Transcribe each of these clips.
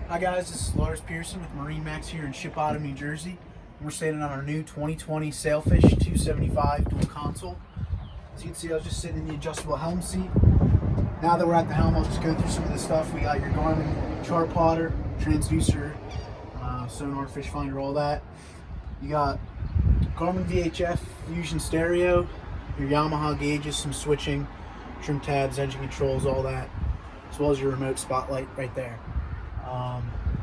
Hi guys, this is Lars Pearson with MarineMax here in Ship Bottom, New Jersey. We're standing on our new 2020 Sailfish 275 dual console. As you can see, I was just sitting in the adjustable helm seat. Now that we're at the helm, I'll just go through some of the stuff. We got your Garmin chart plotter, transducer, sonar, fish finder, all that. You got Garmin VHF fusion stereo, your Yamaha gauges, some switching, trim tabs, engine controls, all that, as well as your remote spotlight right there.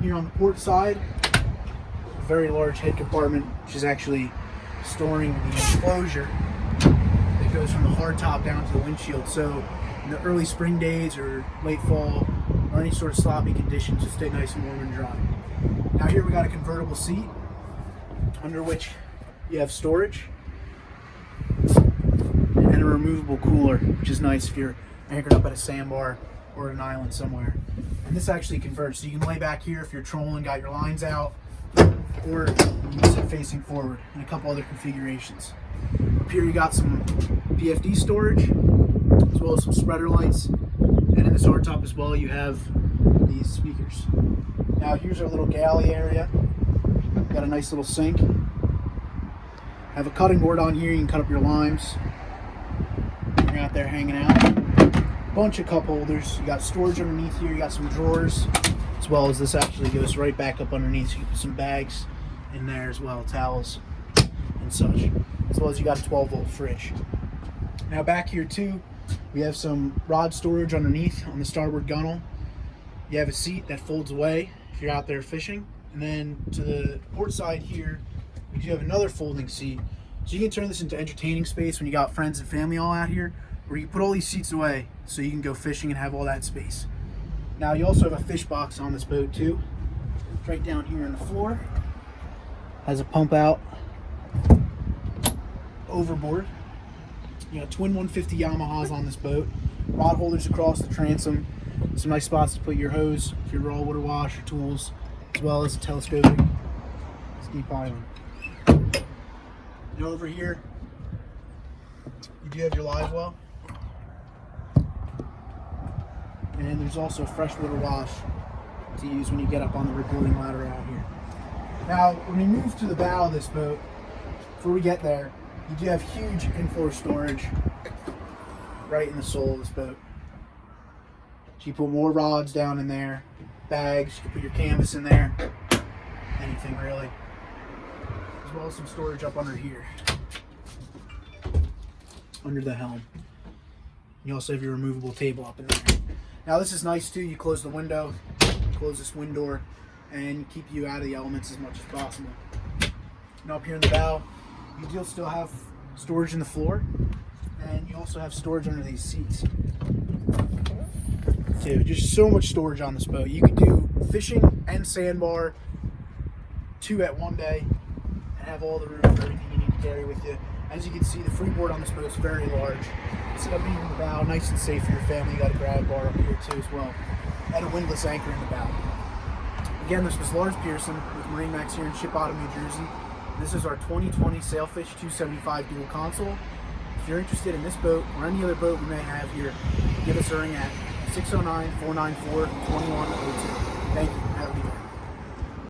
Here on the port side, a very large head compartment, which is actually storing the enclosure that goes from the hard top down to the windshield. So in the early spring days or late fall or any sort of sloppy conditions, just stay nice and warm and dry. Now here we got a convertible seat under which you have storage and a removable cooler, which is nice if you're anchored up at a sandbar or an island somewhere. And this actually converts, so you can lay back here if you're trolling, got your lines out, or you use it facing forward, and a couple other configurations. Up here you got some PFD storage, as well as some spreader lights, and in this hardtop as well you have these speakers. Now here's our little galley area. Got a nice little sink. Have a cutting board on here, you can cut up your limes. You're out there hanging out. Bunch of cup holders. You got storage underneath here. You got some drawers, as well as this actually goes right back up underneath. So you can put some bags in there as well, towels and such. As well as you got a 12-volt fridge. Now back here too, we have some rod storage underneath on the starboard gunnel. You have a seat that folds away if you're out there fishing. And then to the port side here, you have another folding seat. So you can turn this into entertaining space when you got friends and family all out here, where you put all these seats away so you can go fishing and have all that space. Now you also have a fish box on this boat too. Right down here on the floor. Has a pump out overboard. You got twin 150 Yamahas on this boat. Rod holders across the transom. Some nice spots to put your hose, if you're raw water wash, your tools, as well as a telescopic steep island. And over here, you do have your live well. And there's also a freshwater wash to use when you get up on the rebuilding ladder out here. Now, when we move to the bow of this boat, before we get there, you do have huge infloor storage right in the sole of this boat. So you put more rods down in there, bags, you can put your canvas in there, anything really. As well as some storage up under here, under the helm. You also have your removable table up in there. Now this is nice too, you close the window, close this wind door, and keep you out of the elements as much as possible. And up here in the bow, you do still have storage in the floor, and you also have storage under these seats. Dude, just so much storage on this boat. You could do fishing and sandbar, 2 at one day, and have all the room for everything you need to carry with you. As you can see, the freeboard on this boat is very large. Sit up here in the bow, nice and safe for your family. You got a grab bar up here too as well. And a windlass anchor in the bow. Again, this was Lars Pearson with MarineMax here in Ship Bottom, New Jersey. This is our 2020 Sailfish 275 dual console. If you're interested in this boat or any other boat we may have here, give us a ring at 609-494-2102. Thank you. Have a good day.